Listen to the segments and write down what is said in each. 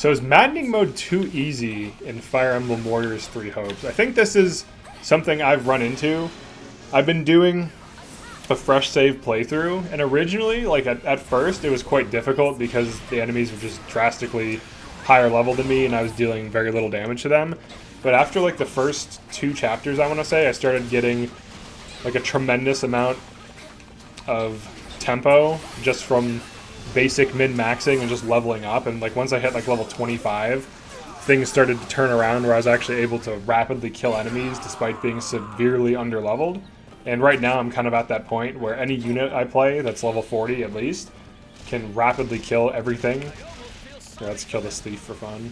So is Maddening Mode too easy in Fire Emblem Warriors 3 Hopes? I think this is something I've run into. I've been doing a fresh save playthrough, and originally, like at first, it was quite difficult because the enemies were just drastically higher level than me and I was dealing very little damage to them. But after like the first 2 chapters, I want to say, I started getting like a tremendous amount of tempo just from basic min-maxing and just leveling up. And like once I hit like level 25, things started to turn around where I was actually able to rapidly kill enemies despite being severely underleveled. And right now I'm kind of at that point where any unit I play that's level 40 at least can rapidly kill everything. So let's kill this thief for fun.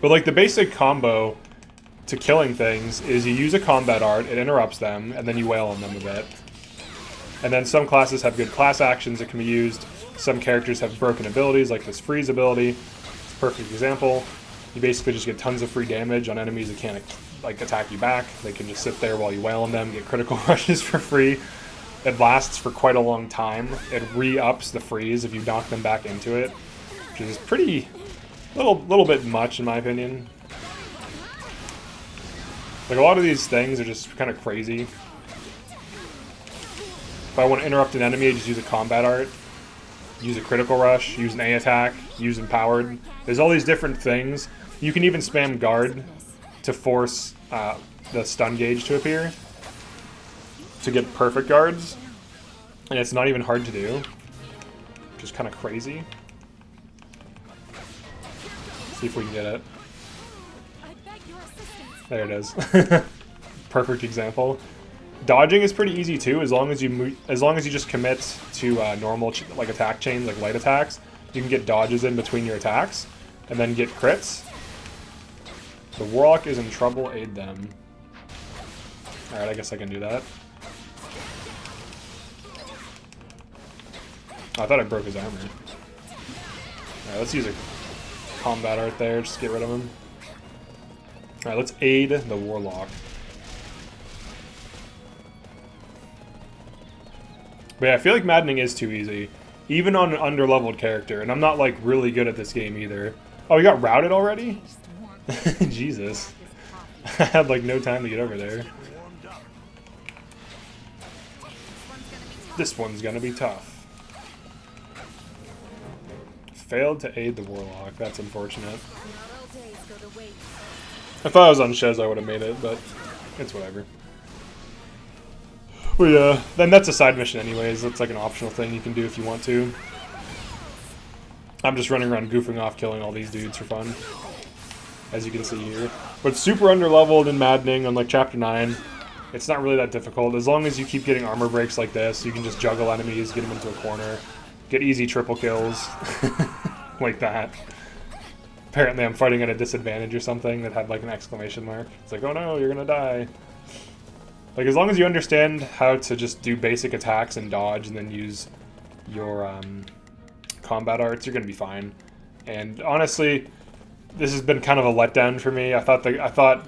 But like the basic combo to killing things is you use a combat art, it interrupts them, and then you wail on them a bit. And then some classes have good class actions that can be used. Some characters have broken abilities, like this freeze ability. It's a perfect example. You basically just get tons of free damage on enemies that can't like attack you back. They can just sit there while you wail on them, get critical rushes for free. It lasts for quite a long time. It re-ups the freeze if you knock them back into it, which is pretty, little bit much in my opinion. Like a lot of these things are just kind of crazy. If I want to interrupt an enemy, I just use a combat art, use a critical rush, use an A attack, use empowered. There's all these different things. You can even spam guard to force the stun gauge to appear to get perfect guards. And it's not even hard to do, which is kind of crazy. See if we can get it. There it is. Perfect example. Dodging is pretty easy too, as long as you just commit to normal like attack chains, like light attacks. You can get dodges in between your attacks, and then get crits. The Warlock is in trouble. Aid them. All right, I guess I can do that. Oh, I thought I broke his armor. All right, let's use a combat art there, just to get rid of him. All right, let's aid the Warlock. But yeah, I feel like Maddening is too easy, even on an underleveled character, and I'm not like really good at this game either. Oh, we got routed already? Jesus. I had like no time to get over there. This one's gonna be tough. Failed to aid the Warlock, that's unfortunate. If I was on Shez, I would have made it, but it's whatever. Well, yeah, then that's a side mission anyways. That's like an optional thing you can do if you want to. I'm just running around goofing off, killing all these dudes for fun, as you can see here. But super underleveled in Maddening on like Chapter 9. It's not really that difficult. As long as you keep getting armor breaks like this, you can just juggle enemies, get them into a corner, get easy triple kills, like that. Apparently I'm fighting at a disadvantage or something that had like an exclamation mark. It's like, oh no, you're gonna die. Like, as long as you understand how to just do basic attacks and dodge and then use your combat arts, you're going to be fine. And honestly, this has been kind of a letdown for me. I thought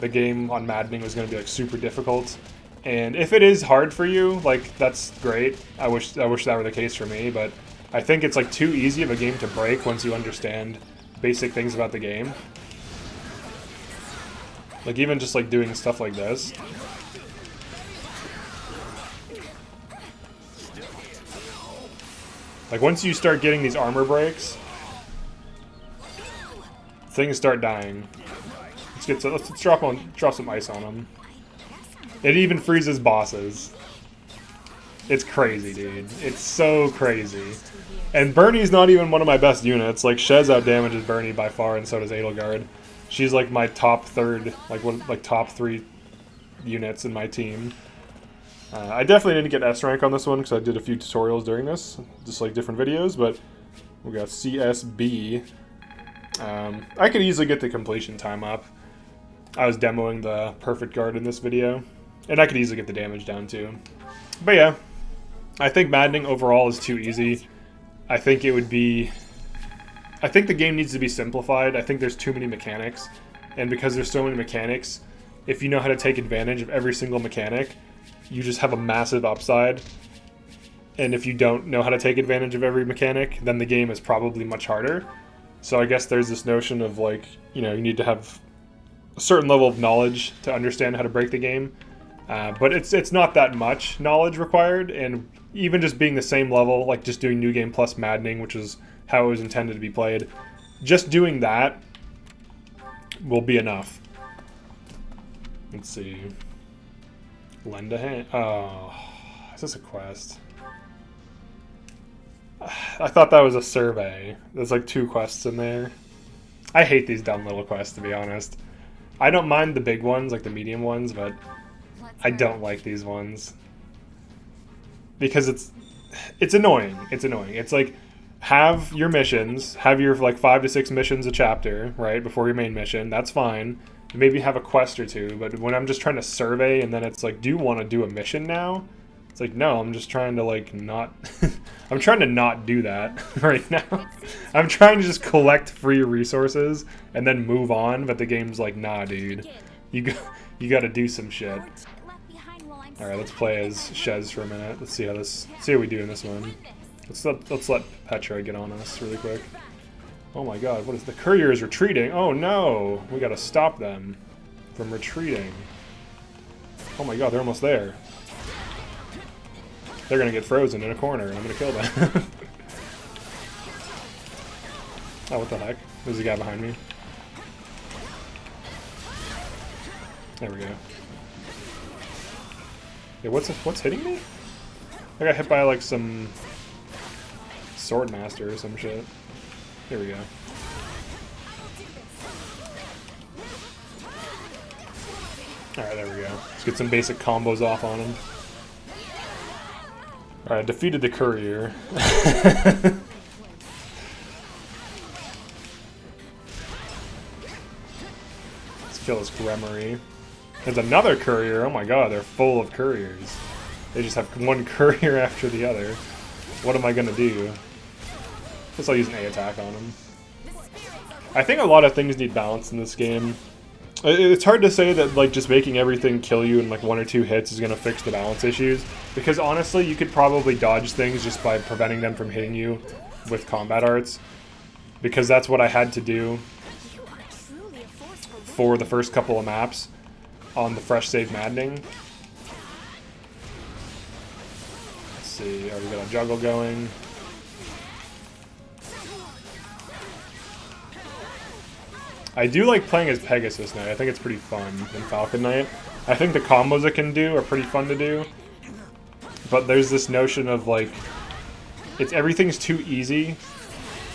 the game on Maddening was going to be like super difficult. And if it is hard for you, like, that's great. I wish that were the case for me, but I think it's like too easy of a game to break once you understand basic things about the game. Like, even just like doing stuff like this. Like, once you start getting these armor breaks, things start dying. Let's drop some ice on them. It even freezes bosses. It's crazy, dude. It's so crazy. And Bernie's not even one of my best units. Like, Shez outdamages Bernie by far, and so does Edelgard. She's like my top third, like top 3 units in my team. I definitely didn't get S rank on this one because I did a few tutorials during this, just like different videos, but we got CSB. I could easily get the completion time up. I was demoing the perfect guard in this video, and I could easily get the damage down too. But yeah, I think Maddening overall is too easy. I think the game needs to be simplified. I think there's too many mechanics, and because there's so many mechanics, if you know how to take advantage of every single mechanic, you just have a massive upside. And if you don't know how to take advantage of every mechanic, then the game is probably much harder. So I guess there's this notion of like, you know, you need to have a certain level of knowledge to understand how to break the game. But it's not that much knowledge required, and even just being the same level, like just doing New Game plus Maddening, which is how it was intended to be played, just doing that will be enough. Let's see. Lend a hand. Oh, is this a quest? I thought that was a survey. There's like 2 quests in there. I hate these dumb little quests, to be honest. I don't mind the big ones, like the medium ones, but I don't like these ones. Because it's annoying. It's annoying. It's like, have your missions, have your like 5 to 6 missions a chapter, right, before your main mission. That's fine. Maybe have a quest or 2, but when I'm just trying to survey and then it's like, do you want to do a mission now? It's like, no, I'm just trying to like not... I'm trying to not do that right now. I'm trying to just collect free resources and then move on, but the game's like, nah, dude. You got to do some shit. Alright, let's play as Shez for a minute. Let's see how we do in this one. Let's let Petra get on us really quick. Oh my god, what is the courier is retreating? Oh no! We gotta stop them from retreating. Oh my god, they're almost there. They're gonna get frozen in a corner and I'm gonna kill them. Oh, what the heck? There's a guy behind me. There we go. Yeah, what's hitting me? I got hit by like some sword master or some shit. Here we go. Alright, there we go. Let's get some basic combos off on him. Alright, I defeated the courier. Let's kill this Gremory. There's another courier. Oh my god, they're full of couriers. They just have one courier after the other. What am I gonna do? Guess I'll use an A attack on him. I think a lot of things need balance in this game. It's hard to say that like just making everything kill you in like 1 or 2 hits is gonna fix the balance issues, because honestly you could probably dodge things just by preventing them from hitting you with combat arts, because that's what I had to do for the first couple of maps on the fresh save Maddening. Let's see, we got a juggle going. I do like playing as Pegasus Knight. I think it's pretty fun in Falcon Knight. I think the combos it can do are pretty fun to do. But there's this notion of like, everything's too easy.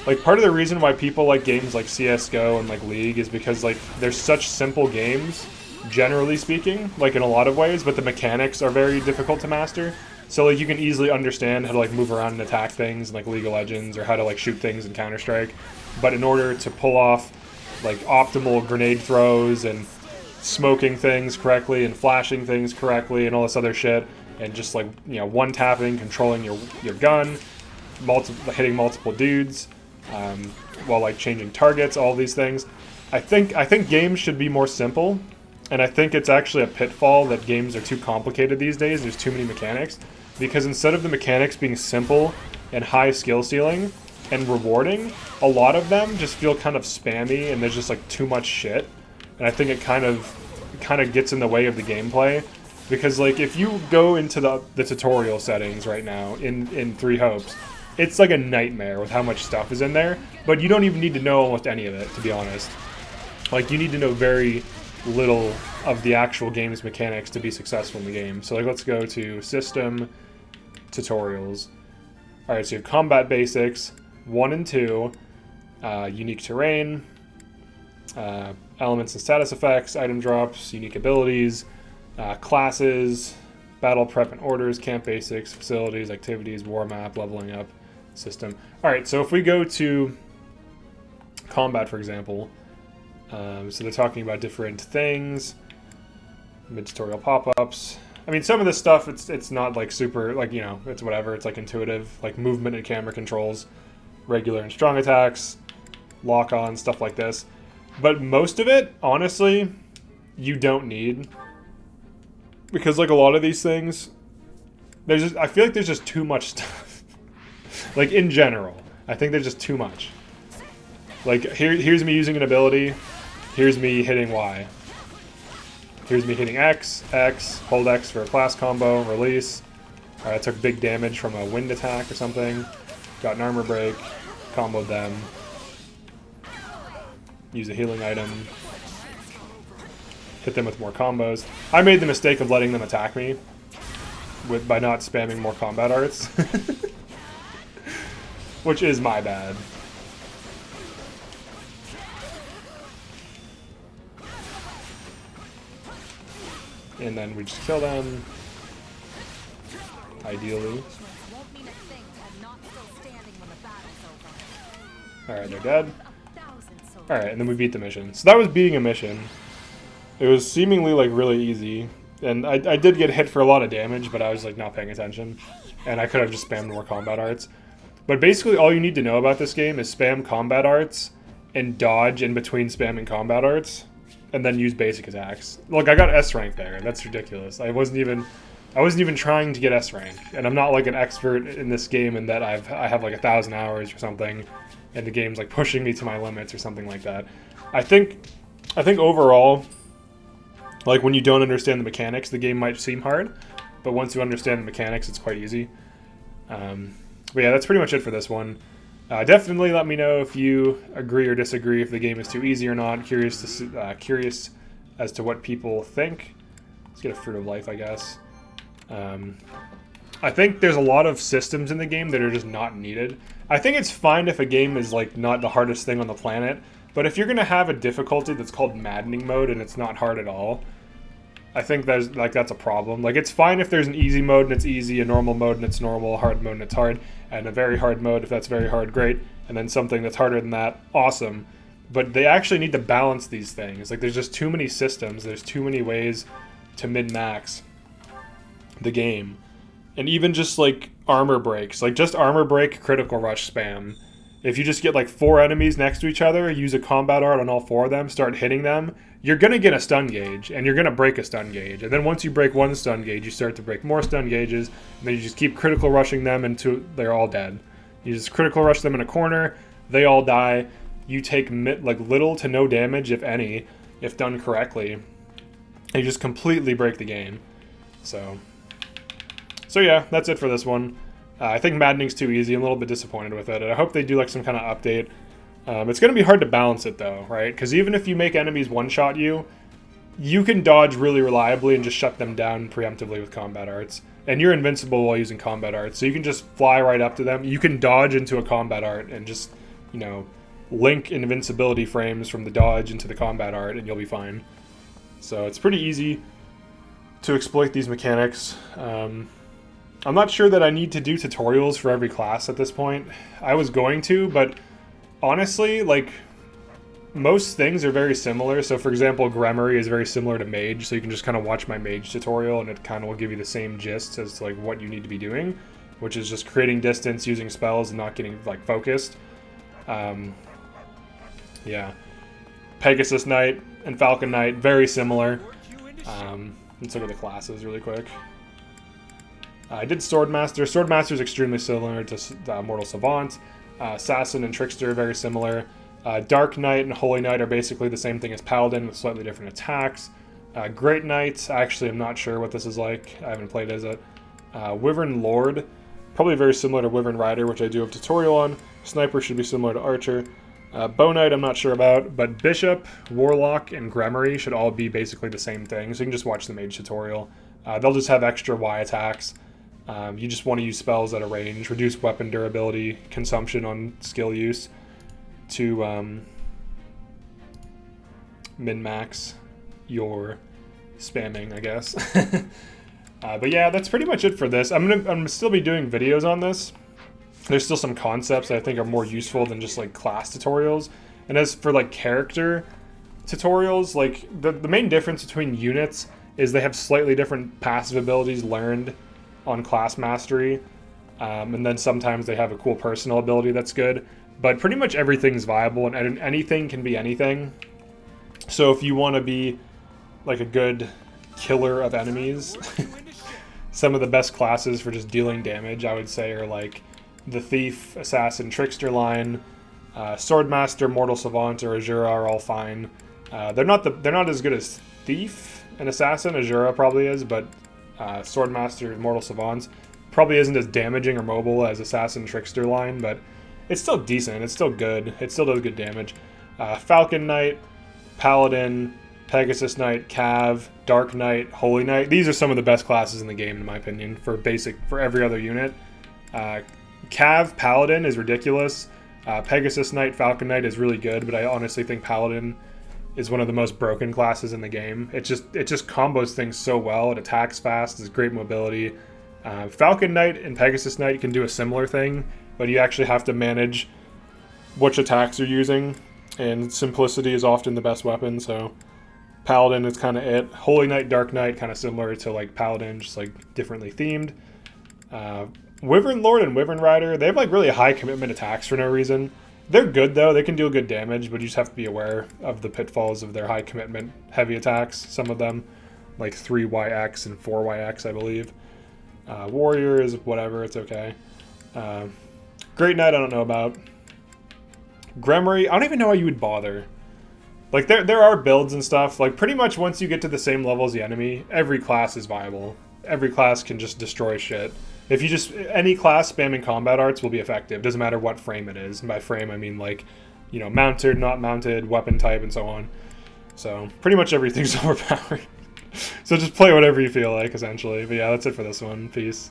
Like part of the reason why people like games like CSGO and like League is because like they're such simple games, generally speaking, like in a lot of ways, but the mechanics are very difficult to master. So like you can easily understand how to like move around and attack things in like League of Legends, or how to like shoot things in Counter-Strike. But in order to pull off like optimal grenade throws and smoking things correctly and flashing things correctly and all this other shit, and just like, you know, one tapping, controlling your gun, hitting multiple dudes, while like changing targets, all these things. I think games should be more simple, and I think it's actually a pitfall that games are too complicated these days. There's too many mechanics, because instead of the mechanics being simple and high skill ceiling and rewarding, a lot of them just feel kind of spammy and there's just like too much shit. And I think it kind of gets in the way of the gameplay, because like if you go into the tutorial settings right now in 3 Hopes, it's like a nightmare with how much stuff is in there, but you don't even need to know almost any of it, to be honest. Like you need to know very little of the actual game's mechanics to be successful in the game. So like let's go to System, Tutorials. Alright, so you have Combat Basics, 1 and 2, Unique Terrain, Elements and Status Effects, Item Drops, Unique Abilities, Classes, Battle Prep and Orders, Camp Basics, Facilities, Activities, War Map, Leveling Up, System. Alright, so if we go to Combat, for example, so they're talking about different things, mid-tutorial pop-ups. I mean, some of this stuff, it's not like super, like, you know, it's whatever, it's like intuitive, like movement and camera controls, regular and strong attacks, lock-on, stuff like this. But most of it, honestly, you don't need. Because like a lot of these things, I feel like there's just too much stuff. Like in general, I think there's just too much. Like, here's me using an ability. Here's me hitting Y. Here's me hitting X, hold X for a class combo, release. I took big damage from a wind attack or something. Got an armor break, comboed them. Use a healing item. Hit them with more combos. I made the mistake of letting them attack me by not spamming more combat arts. Which is my bad. And then we just kill them. Ideally. Alright, they're dead. Alright, and then we beat the mission. So that was beating a mission. It was seemingly like really easy. And I did get hit for a lot of damage, but I was like not paying attention. And I could have just spammed more combat arts. But basically all you need to know about this game is spam combat arts and dodge in between spamming combat arts. And then use basic attacks. Look, I got S rank there. That's ridiculous. I wasn't even trying to get S rank, and I'm not like an expert in this game in that I have like 1,000 hours or something, and the game's like pushing me to my limits or something like that. I think overall, like when you don't understand the mechanics, the game might seem hard, but once you understand the mechanics, it's quite easy. But yeah, that's pretty much it for this one. Definitely let me know if you agree or disagree, if the game is too easy or not. Curious as to what people think. Let's get a Fruit of Life, I guess. I think there's a lot of systems in the game that are just not needed. I think it's fine if a game is like not the hardest thing on the planet, but if you're going to have a difficulty that's called Maddening Mode and it's not hard at all, I think that's a problem. Like, it's fine if there's an easy mode and it's easy, a normal mode and it's normal, a hard mode and it's hard, and a very hard mode if that's very hard, great, and then something that's harder than that, awesome. But they actually need to balance these things. Like, there's just too many systems, there's too many ways to min-max the game. And even just, like, armor breaks. Like, just armor break, critical rush spam. If you just get, like, 4 enemies next to each other, use a combat art on all 4 of them, start hitting them, you're going to get a stun gauge, and you're going to break a stun gauge. And then once you break one stun gauge, you start to break more stun gauges, and then you just keep critical rushing them until they're all dead. You just critical rush them in a corner, they all die, you take like little to no damage, if any, if done correctly, and you just completely break the game. So yeah, that's it for this one. I think Maddening's too easy. I'm a little bit disappointed with it. I hope they do like some kind of update. It's going to be hard to balance it though, right? Because even if you make enemies one-shot you, you can dodge really reliably and just shut them down preemptively with combat arts. And you're invincible while using combat arts, so you can just fly right up to them. You can dodge into a combat art and just, you know, link invincibility frames from the dodge into the combat art and you'll be fine. So it's pretty easy to exploit these mechanics. I'm not sure that I need to do tutorials for every class at this point. I was going to, but honestly, like, most things are very similar. So for example, Gremory is very similar to Mage, so you can just kind of watch my Mage tutorial and it kind of will give you the same gist as to, like, what you need to be doing, which is just creating distance using spells and not getting, like, focused. Yeah. Pegasus Knight and Falcon Knight, very similar. Let's look at the classes really quick. I did Swordmaster. Swordmaster is extremely similar to Mortal Savant. Assassin and Trickster, very similar. Dark Knight and Holy Knight are basically the same thing as Paladin with slightly different attacks. Great Knight, actually I'm not sure what this is like. I haven't played as it. Wyvern Lord, probably very similar to Wyvern Rider, which I do have a tutorial on. Sniper should be similar to Archer. Bow Knight I'm not sure about, but Bishop, Warlock, and Gremory should all be basically the same thing, so you can just watch the Mage tutorial. They'll just have extra Y attacks. You just want to use spells at a range, reduce weapon durability, consumption on skill use to min-max your spamming, I guess. But yeah, that's pretty much it for this. I'm gonna still be doing videos on this. There's still some concepts that I think are more useful than just like class tutorials. And as for like character tutorials, like the main difference between units is they have slightly different passive abilities learned on class mastery, and then sometimes they have a cool personal ability that's good, but pretty much everything's viable and anything can be anything. So if you want to be like a good killer of enemies, some of the best classes for just dealing damage I would say are like the Thief, Assassin, Trickster line, Swordmaster, Mortal Savant, or Azura are all fine. They're not as good as Thief and Assassin. Azura probably is, but Swordmaster, Mortal Savants probably isn't as damaging or mobile as Assassin Trickster line, but it's still decent. It's still good. It still does good damage. Falcon Knight, Paladin, Pegasus Knight, Cav, Dark Knight, Holy Knight. These are some of the best classes in the game, in my opinion, for every other unit. Cav Paladin is ridiculous. Pegasus Knight, Falcon Knight is really good, but I honestly think Paladin is one of the most broken classes in the game. It just combos things so well. It attacks fast, has great mobility. Falcon Knight and Pegasus Knight can do a similar thing, but you actually have to manage which attacks you're using, and simplicity is often the best weapon, so Paladin is kind of it. Holy Knight, Dark Knight, kind of similar to like Paladin, just like differently themed. Wyvern Lord and Wyvern Rider, they have like really high commitment attacks for no reason. They're good though, they can deal good damage, but you just have to be aware of the pitfalls of their high commitment heavy attacks. Some of them, like 3YX and 4YX, I believe. Warrior is whatever, it's okay. Great Knight, I don't know about. Gremory, I don't even know why you would bother. Like, there are builds and stuff. Like, pretty much once you get to the same level as the enemy, every class is viable. Every class can just destroy shit. If you just... Any class spamming combat arts will be effective. Doesn't matter what frame it is. And by frame, I mean, like, you know, mounted, not mounted, weapon type, and so on. So, pretty much everything's overpowered. So just play whatever you feel like, essentially. But yeah, that's it for this one. Peace.